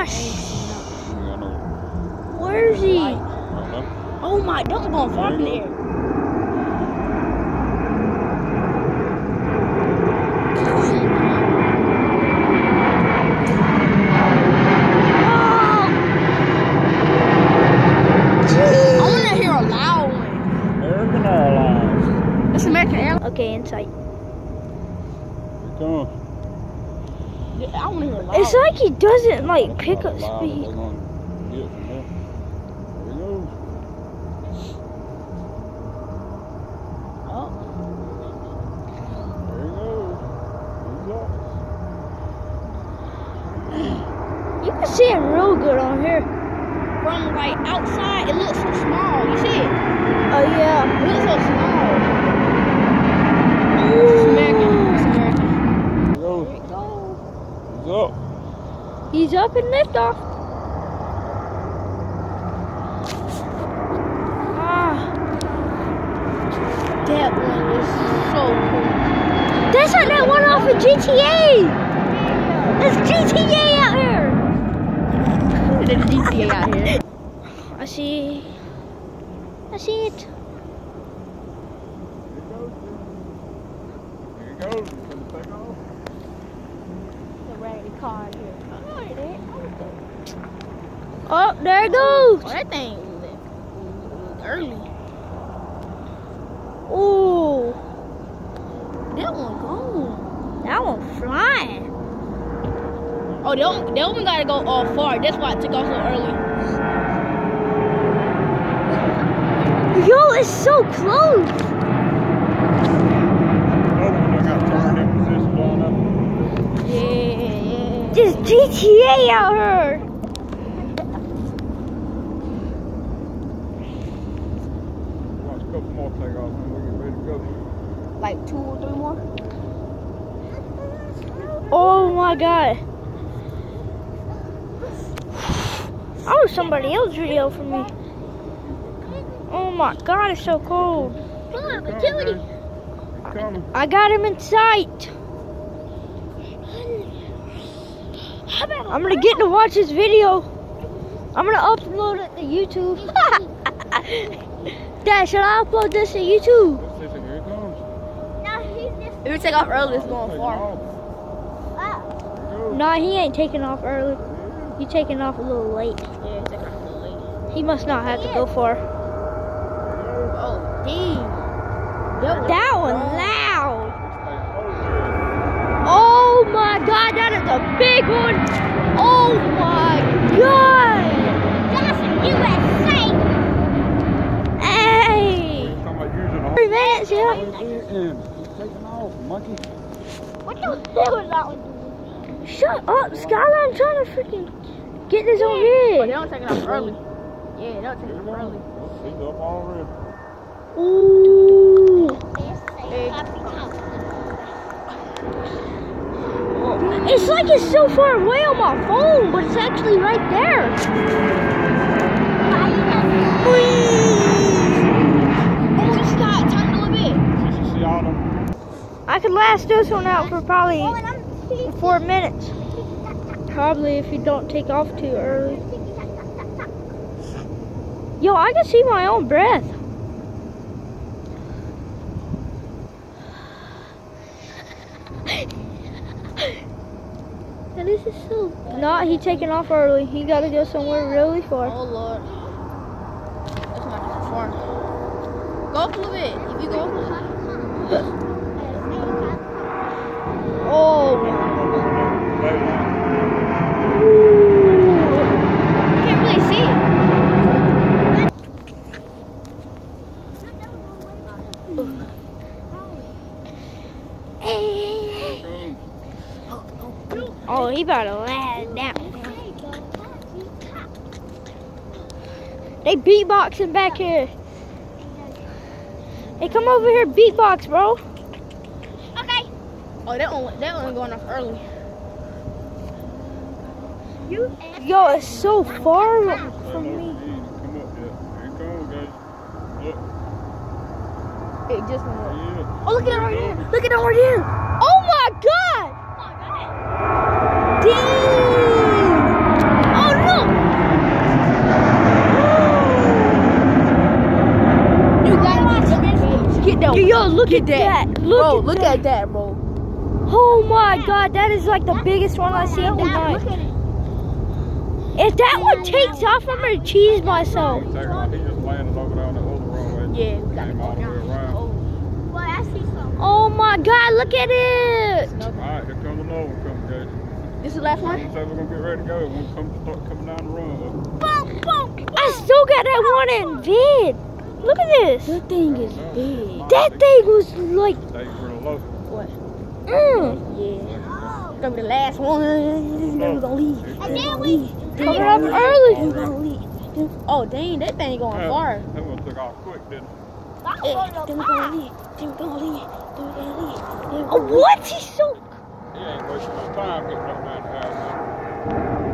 gosh. Where is he? Oh my, don't go far from there. I want to hear a loud one. American Airlines. It's American Airlines. Okay, in sight. Come on. Yeah, I want to hear a loud It's like he doesn't like pick up speed. You can see him real good on here. From like outside, it looks so small. You see it? Oh yeah. It looks so small. It's American. It's American. There There it goes. He's up. He's up and liftoff. Ah, That one is so cool. that's like that one off of GTA. There's GTA out here. There's GTA out here. I see it. Here he goes. He's gonna take off. The raggedy car out here. Oh, it is. Oh, there it goes. Oh, that thing was early. Ooh, That one gone. that one flying. Oh, that one gotta go all far. That's why it took off so early. Yo, it's so close. Oh, I got turned in position down up. Yeah. There's GTA out here. Watch a couple more takeoffs and we'll get ready to go. Like 2 or 3 more. Oh my god. I wish somebody else video for me. Oh my god, it's so cold. Come on, utility. He's coming. I got him in sight. I'm gonna get to watch this video. I'm gonna upload it to YouTube. Dad, should I upload this to YouTube? Here he comes. If we take off early, it's going far. Nah, he ain't taking off early. He taking off a little late. Yeah, take off a little late. He must not have to go far. Oh, dang. That one loud. Oh my god, that is a big one. Oh my god. That's USA. Hey. 3 minutes, yeah. He's taking off, monkey. What the hell is that one doing? Shut up, Skylar. I'm trying to freaking get this on Oh, here. they don't take it off early. Yeah, they don't take it off early. He's up already. Ooh. It's like it's so far away on my phone, but it's actually right there. Oh, this guy turned a little bit. Did you see all them? I could last this one out for probably 4 minutes. Probably if you don't take off too early. Yo, I can see my own breath. And this is so... Nah, he taking off early. He gotta go somewhere really far. Oh, Lord. That's not too far. Go up a little bit. If you go up a little bit. Oh. Can't really see it. Oh, he about to land down. They beatboxing back here. Hey, come over here, beatbox, bro. Okay. Oh, that one going off early. Yo, it's so far from me. Come up here. Here you come, guys. Look. It just went up. Yeah. Oh, look at it right there. Look at it right here. Oh my god! Dang! look at that. Look at that, bro. Oh my God, that is like the biggest one I've seen tonight. If that one takes off, I'm gonna cheese myself. He just landed over there on the other runway. Yeah, we got to Came all the way around. Well, I see something. Oh my God, look at it. Alright, here comes another one coming, guys. This is the last one? Say we're gonna get ready to go. We'll start coming down the runway. I still got that one in vid. Look at this. That thing is big. That thing was like, They were low. What? mm. Yeah. Gonna be the last one. Then we're gonna leave. Coming up early. Then we're gonna leave. Oh, dang, that thing going far. That one took off quick, didn't it? Yeah, then we're gonna leave. Then we're gonna leave. Then we're gonna leave. Then we're Oh, gonna what? He's so. He ain't wasting no time getting up there.